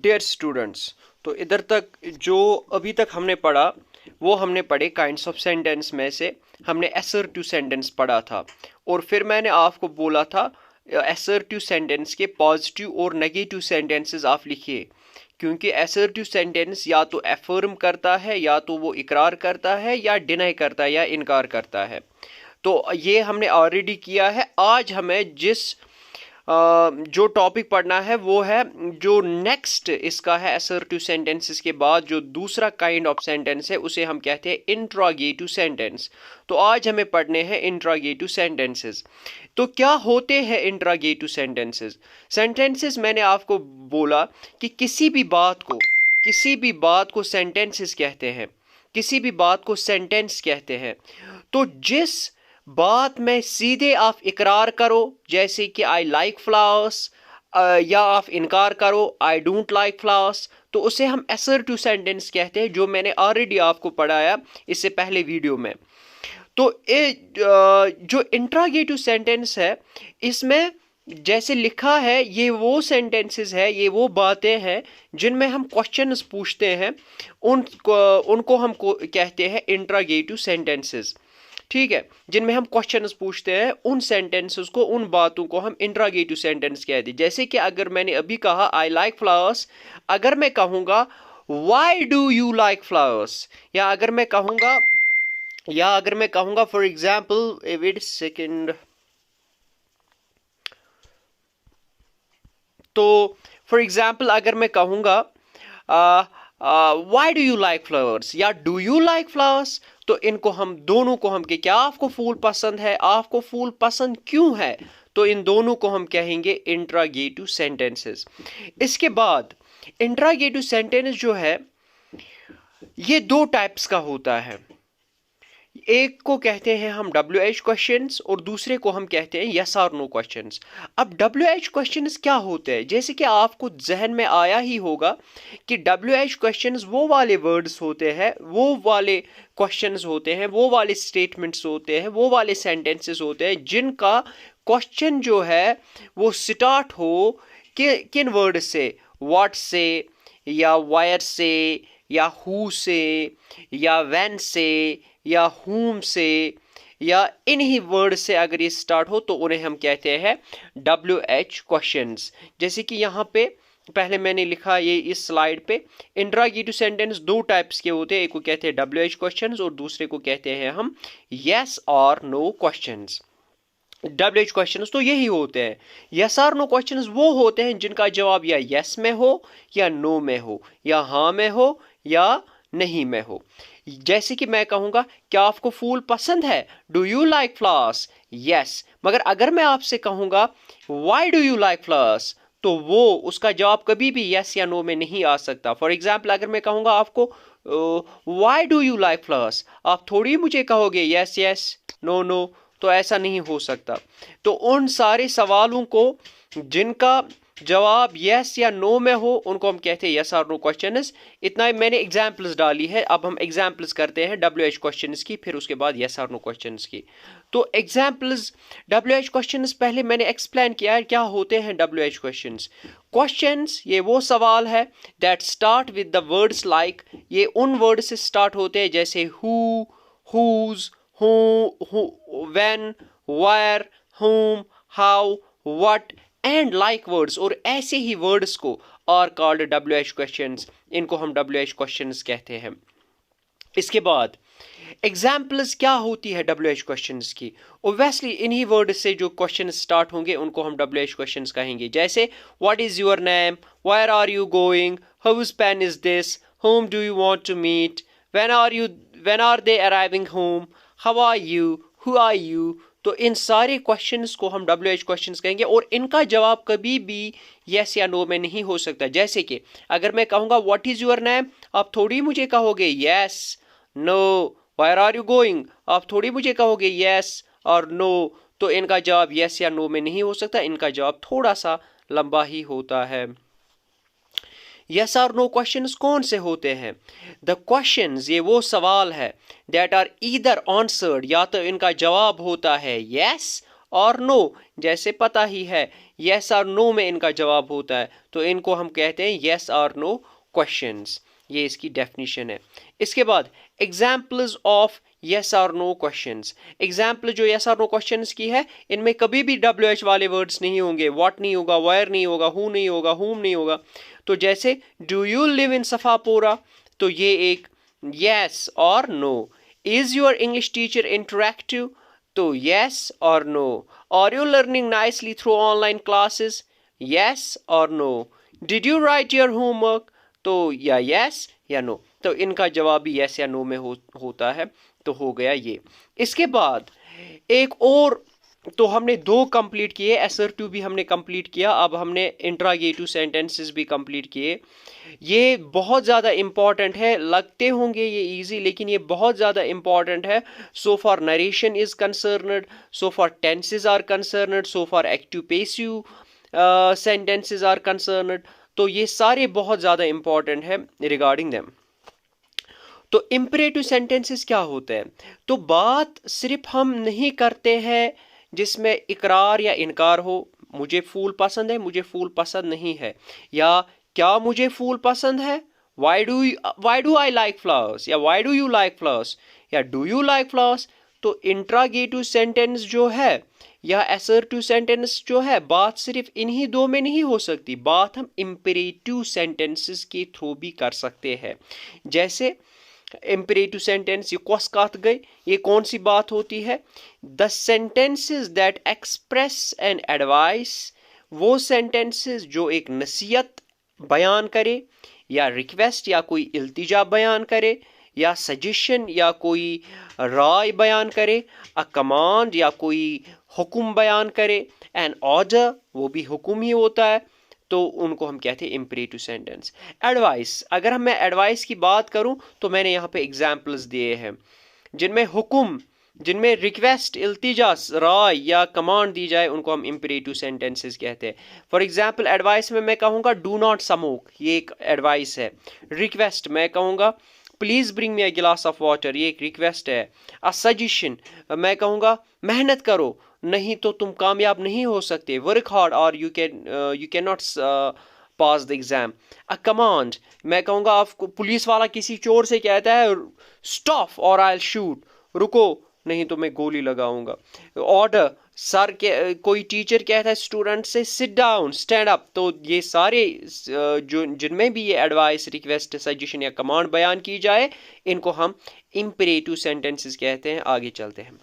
Dear students, तो इधर तक जो अभी तक हमने पढ़ा वो हमने पढ़े काइंड्स ऑफ सेंटेंस में से हमने असर्टिव सेंटेंस पढ़ा था। और फिर मैंने आपको बोला था असर्टिव सेंटेंस के पॉजिटिव और नेगेटिव सेंटेंसेस आप लिखिए, क्योंकि असर्टिव सेंटेंस या तो अफर्म करता है, या तो वो इकरार करता है, या डिनाई करता है, या इनकार करता है। तो ये हमने ऑलरेडी किया है। आज हमें जो टॉपिक पढ़ना है वो है जो नेक्स्ट इसका है असर्टिव सेंटेंसेस के बाद जो दूसरा काइंड ऑफ सेंटेंस है उसे हम कहते हैं इंट्रोगेटिव सेंटेंस। तो आज हमें पढ़ने हैं इंट्रोगेटिव सेंटेंसेस। तो क्या होते हैं इंट्रोगेटिव सेंटेंसेस? सेंटेंसेस मैंने आपको बोला कि किसी भी बात को सेंटेंसेस कहते हैं, किसी भी बात को सेंटेंस कहते हैं। तो जिस बात में सीधे आप इकरार करो, जैसे कि आई लाइक फ्लावर्स, या आप इनकार करो आई डोंट लाइक फ्लावर्स, तो उसे हम असर्टिव सेंटेंस कहते हैं, जो मैंने ऑलरेडी आपको पढ़ाया इससे पहले वीडियो में। तो जो इंट्रोगेटिव सेंटेंस है इसमें जैसे लिखा है, ये वो सेंटेंसेस है, ये वो बातें हैं जिनमें हम क्वेश्चंस पूछते हैं, उनको हम कहते हैं इंट्रोगेटिव सेंटेंसेस। ठीक है, जिनमें हम क्वेश्चंस पूछते हैं, उन सेंटेंसेस को, उन बातों को हम इंट्रोगेटिव सेंटेंस कहते हैं। जैसे कि अगर मैंने अभी कहा आई लाइक फ्लावर्स, अगर मैं कहूँगा why do you like flowers, या अगर मैं कहूँगा फॉर एग्जाम्पल, वेट सेकेंड, तो फॉर एग्जाम्पल अगर मैं कहूँगा why do you like flowers या डू यू लाइक फ्लावर्स, तो इनको हम दोनों को हम क्या आपको फूल पसंद है, आपको फूल पसंद क्यों है, तो इन दोनों को हम कहेंगे इंट्रोगेटिव सेंटेंसेस। इसके बाद इंट्रोगेटिव सेंटेंस जो है ये दो टाइप्स का होता है। एक को कहते हैं हम WH क्वेश्चंस और दूसरे को हम कहते हैं यस और नो क्वेश्चंस। अब WH क्वेश्चंस क्या होते हैं? जैसे कि आपको जहन में आया ही होगा कि WH क्वेश्चंस वो वाले वर्ड्स होते हैं, वो वाले क्वेश्चंस होते हैं, वो वाले स्टेटमेंट्स होते हैं, वो वाले सेंटेंसेस होते हैं जिनका क्वेश्चन जो है वो स्टार्ट हो किन वर्ड से, व्हाट से, या वायर से, या हु से, या व्हेन से, या whom से, या इन्हीं वर्ड से अगर ये स्टार्ट हो तो उन्हें हम कहते हैं WH क्वेश्चंस। जैसे कि यहाँ पे पहले मैंने लिखा ये इस स्लाइड पे, इंट्रोगेटिव सेंटेंस दो टाइप्स के होते हैं, एक को कहते हैं WH क्वेश्चंस और दूसरे को कहते हैं हम यस और नो क्वेश्चंस। WH क्वेश्चंस तो यही होते हैं। यस और नो क्वेश्चंस वो होते हैं जिनका जवाब या यस में हो, या नो में हो, या हाँ में हो, या नहीं में हो। जैसे कि मैं कहूंगा क्या आपको फूल पसंद है, do you like flowers, yes. मगर अगर मैं आपसे कहूंगा why do you like flowers, तो वो उसका जवाब कभी भी यस या नो में नहीं आ सकता। फॉर एग्जाम्पल अगर मैं कहूंगा आपको why do you like flowers, आप थोड़ी मुझे कहोगे यस यस नो नो, तो ऐसा नहीं हो सकता। तो उन सारे सवालों को जिनका जवाब यस या नो में हो उनको हम कहते हैं यस और नो क्वेश्चंस। इतना ही मैंने एग्जाम्पल्स डाली है, अब हम एग्जाम्पल्स करते हैं WH क्वेश्चंस की, फिर उसके बाद यस और नो क्वेश्चंस की। तो एग्जाम्पल्स WH क्वेश्चंस पहले मैंने एक्सप्लेन किया है क्या होते हैं WH क्वेश्चंस। क्वेश्चंस ये वो सवाल है that start with the words like, ये उन वर्ड से स्टार्ट होते हैं जैसे who, whose, when, where, whom, how, what and like words, और ऐसे ही वर्ड्स को आर कॉल्ड WH क्वेश्चंस, इनको हम WH क्वेश्चंस कहते हैं। इसके बाद एग्जाम्पल्स क्या होती है WH क्वेश्चंस की? ओब्वियसली इन्हीं वर्ड से जो क्वेश्चन स्टार्ट होंगे उनको हम WH क्वेश्चंस कहेंगे। जैसे what is your name, where are you going, whose pen is this, whom do you want to meet, when are they arriving home, how are you, who are you। तो इन सारे questions को हम WH questions कहेंगे और इनका जवाब कभी भी यस या नो में नहीं हो सकता। जैसे कि अगर मैं कहूँगा व्हाट इज योर नेम, आप थोड़ी मुझे कहोगे yes no. Where are you going, आप थोड़ी मुझे कहोगे यस और नो। तो इनका जवाब यस या नो में नहीं हो सकता, इनका जवाब थोड़ा सा लंबा ही होता है। यस और नो क्वेश्चंस कौन से होते हैं? द क्वेश्चंस ये वो सवाल है दैट आर ईदर आंसर्ड, या तो इनका जवाब होता है यस और नो। जैसे पता ही है येस और नो में इनका जवाब होता है, तो इनको हम कहते हैं येस और नो क्वेश्चंस। ये इसकी डेफिनेशन है। इसके बाद एग्जाम्पल्स ऑफ येस और नो क्वेश्चंस। एग्जाम्पल जो येस और नो क्वेश्चंस की है, इनमें कभी भी WH वाले वर्ड्स नहीं होंगे, व्हाट नहीं होगा, वेयर नहीं होगा, हु नहीं होगा, हुम नहीं होगा। तो जैसे do you live in Safapora, तो ये एक येस और no. Is your English teacher interactive, तो येस और no. Are you learning nicely through online classes, yes और no. Did you write your homework, तो या येस या नो। तो इनका जवाब भी येस या नो में होता है। तो हो गया ये। इसके बाद एक और, तो हमने दो कंप्लीट किए, असर्टिव भी हमने कंप्लीट किया, अब हमने इंट्रागेटिव सेंटेंसेस भी कंप्लीट किए। ये बहुत ज़्यादा इंपॉर्टेंट है, लगते होंगे ये इजी, लेकिन ये बहुत ज़्यादा इंपॉर्टेंट है। So far narration is concerned, so far tenses are concerned, so far active passive sentences are concerned. तो ये सारे बहुत ज़्यादा इंपॉर्टेंट है रिगार्डिंग देम। तो इम्परेटिव सेंटेंसेस क्या होते हैं? तो बात सिर्फ हम नहीं करते हैं जिसमें इकरार या इनकार हो, मुझे फूल पसंद है, मुझे फूल पसंद नहीं है, या क्या मुझे फूल पसंद है, why do I like flowers, या why do you like flowers, या डू यू लाइक फ्लावर्स। तो इंट्रागेटिव सेंटेंस जो है या असर्टिव सेंटेंस जो है, बात सिर्फ इन्हीं दो में नहीं हो सकती, बात हम इम्परेटिव सेंटेंसेस के थ्रू भी कर सकते हैं। जैसे इम्परेटिव सेंटेंस, ये कौस कत गई, ये कौन सी बात होती है? The sentences that express an advice, वो सेंटेंसेस जो एक नसीहत बयान करे, या रिक्वेस्ट या कोई इल्तिजा बयान करे, या सजेशन या कोई राय बयान करे, अ कमांड या कोई हुक्म बयान करे, एन ऑर्डर वो भी हुक्म ही होता है, तो उनको हम कहते हैं इम्परेटिव सेंटेंस। एडवाइस, अगर मैं एडवाइस की बात करूं तो मैंने यहाँ पे एग्जाम्पल्स दिए हैं जिनमें हुक्म, जिनमें रिक्वेस्ट, इल्तिजा, राय या कमांड दी जाए, उनको हम इम्परेटिव सेंटेंसेस कहते हैं। फॉर एग्जाम्पल एडवाइस में मैं कहूँगा डू नॉट स्मोक, ये एक एडवाइस है। रिक्वेस्ट मैं कहूँगा please bring me a glass of water, ये एक रिक्वेस्ट है। अ सजेशन मैं कहूँगा मेहनत करो, नहीं तो तुम कामयाब नहीं हो सकते, वर्क हार्ड और you can not pass the exam. A command मैं कहूँगा, आपको पुलिस वाला किसी चोर से कहता है स्टॉप और आई विल शूट, रुको नहीं तो मैं गोली लगाऊंगा। ऑर्डर, सर के कोई टीचर कहता है स्टूडेंट से सिट डाउन, स्टैंड अप। तो ये सारे जो जिनमें भी ये एडवाइस, रिक्वेस्ट, सजेशन या कमांड बयान की जाए, इनको हम इम्परेटिव सेंटेंसेस कहते हैं। आगे चलते हैं।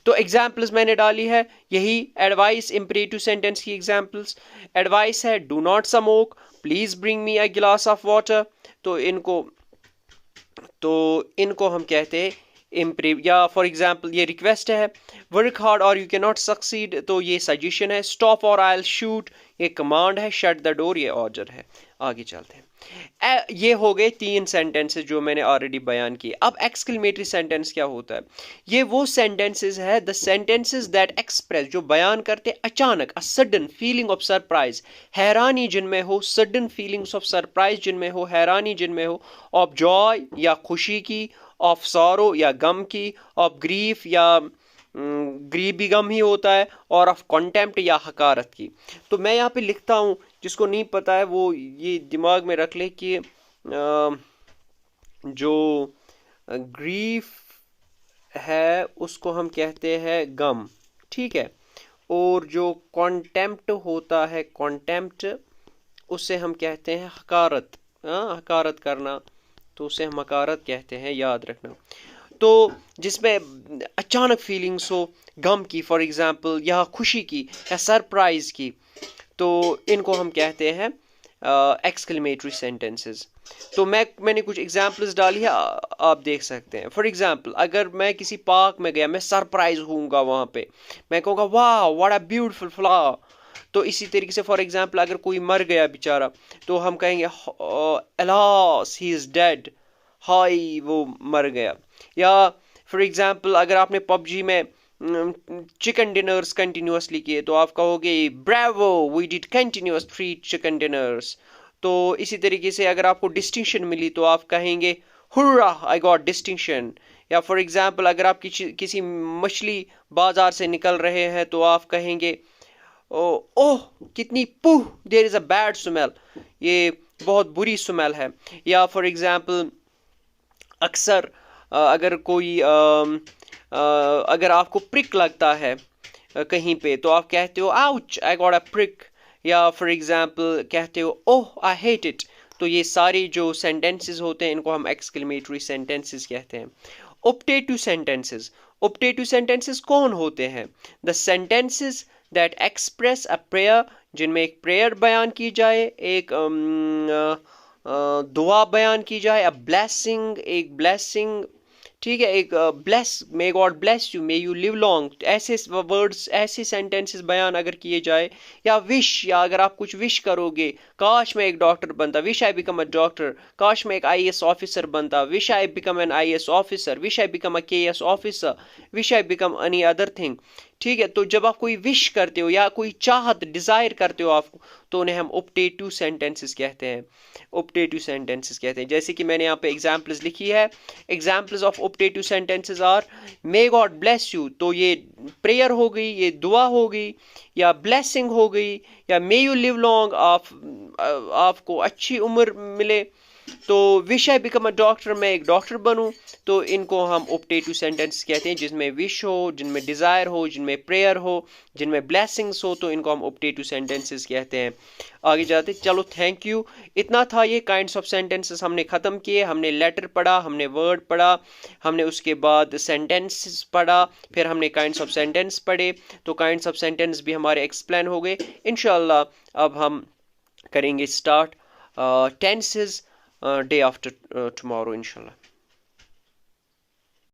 तो एग्जाम्पल्स मैंने डाली है, यही एडवाइस इम्परेटिव सेंटेंस की एग्जाम्पल्स। एडवाइस है do not smoke, please bring me a glass of water, तो इनको हम कहते हैं इम्प्रेव। या फॉर एग्जाम्पल ये रिक्वेस्ट है, वर्क हार्ड और यू कैन नॉट सक्सीड, तो ये सजेशन है। स्टॉप और आई विल शूट, ये कमांड है। शट द डोर, ये ऑर्डर है। आगे चलते हैं। ये हो गए 3 सेंटेंसेस जो मैंने ऑलरेडी बयान किए। अब एक्सक्लेमेटरी सेंटेंस क्या होता है? ये वो सेंटेंसेस है, द सेंटेंसेस दैट एक्सप्रेस, जो बयान करते अचानक, a sudden feeling of surprise, हैरानी जिनमें हो, सडन फीलिंग्स ऑफ सरप्राइज जिनमें हो, हैरानी जिनमें हो, ऑफ जॉय या खुशी की, ऑफ सॉरो या गम की, ऑफ ग्रीफ या ग्रीफ भी गम ही होता है, और ऑफ कॉन्टेम्प्ट या हकारत की। तो मैं यहाँ पे लिखता हूँ, जिसको नहीं पता है वो ये दिमाग में रख ले कि जो ग्रीफ है उसको हम कहते हैं गम, ठीक है। और जो कॉन्टेम्प्ट होता है, कॉन्टेम्प्ट, उससे हम कहते हैं हकारत। हकारत करना, तो उसे हम हकारत कहते हैं, याद रखना। तो जिसमें अचानक फीलिंग्स हो, गम की फॉर एग्जांपल, या खुशी की या सरप्राइज की, तो इनको हम कहते हैं एक्सक्लेमेटरी सेंटेंसेस। तो मैंने कुछ एग्जांपल्स डाली है, आप देख सकते हैं। फॉर एग्जांपल अगर मैं किसी पार्क में गया, मैं सरप्राइज होऊंगा वहां पे, मैं कहूँगा वाह व्हाट अ ब्यूटीफुल फ्लावर। तो इसी तरीके से फॉर एग्जांपल अगर कोई मर गया बेचारा, तो हम कहेंगे अलास ही इज डेड, हाय वो मर गया। या फॉर एग्जांपल अगर आपने पबजी में चिकन डिनर्स कंटिन्यूसली किए, तो आप कहोगे bravo we did continuous 3 chicken dinners. तो इसी तरीके से अगर आपको डिस्टिंक्शन मिली, तो आप कहेंगे हुर्रा आई गॉट डिस्टिंक्शन। या फॉर एग्जांपल अगर आप किसी मछली बाजार से निकल रहे हैं, तो आप कहेंगे ओह कितनी पुह, there is a bad smell, ये बहुत बुरी स्मेल है। या फॉर एग्जांपल अक्सर अगर कोई अगर आपको प्रिक लगता है कहीं पे, तो आप कहते हो ouch I got a prick, या फॉर एग्जांपल कहते हो ओह आई हेट इट। तो ये सारे जो सेंटेंसेस होते हैं इनको हम एक्सक्लेमेटरी सेंटेंसेस कहते हैं। ऑप्टेटिव सेंटेंसेस, ऑप्टेटिव सेंटेंसेस कौन होते हैं? The sentences that express a prayer, जिनमें एक प्रेयर बयान की जाए, एक दुआ बयान की जाए, अ ब्लेसिंग, एक ब्लेसिंग, ठीक है, एक bless, may God bless you, may you live long, ऐसे वर्ड्स, ऐसे सेंटेंसेस बयान अगर किए जाए, या विश, या अगर आप कुछ विश करोगे, काश मैं एक डॉक्टर बनता, wish I become a doctor, काश मैं एक आईएएस ऑफिसर बनता, wish I become an IAS officer, wish I become a KAS officer, wish I become any other thing. ठीक है, तो जब आप कोई विश करते हो या कोई चाहत डिजायर करते हो आपको, तो उन्हें हम ऑप्टेटिव सेंटेंसेस कहते हैं, ऑप्टेटिव सेंटेंसेस कहते हैं। जैसे कि मैंने यहाँ पे एग्जांपल्स लिखी है, examples of optative sentences are may God bless you, तो ये प्रेयर हो गई, ये दुआ हो गई, या ब्लेसिंग हो गई, या मे यू लिव लॉन्ग, आपको अच्छी उम्र मिले। तो wish I become a doctor, मैं एक डॉक्टर बनूं, तो इनको हम ऑप्टेटिव सेंटेंस कहते हैं, जिसमें विश हो, जिनमें डिज़ायर हो, जिनमें प्रेयर हो, जिनमें ब्लेसिंग्स हो, तो इनको हम ऑप्टेटिव सेंटेंसेस कहते हैं। आगे जाते, चलो थैंक यू, इतना था ये काइंड्स ऑफ सेंटेंसेस हमने ख़त्म किए। हमने लेटर पढ़ा, हमने वर्ड पढ़ा, हमने उसके बाद सेंटेंसेस पढ़ा, फिर हमने काइंड्स ऑफ सेंटेंस पढ़े, तो काइंड्स ऑफ सेंटेंस भी हमारे एक्सप्लेन हो गए। इंशाल्लाह अब हम करेंगे start tenses day after tomorrow inshallah.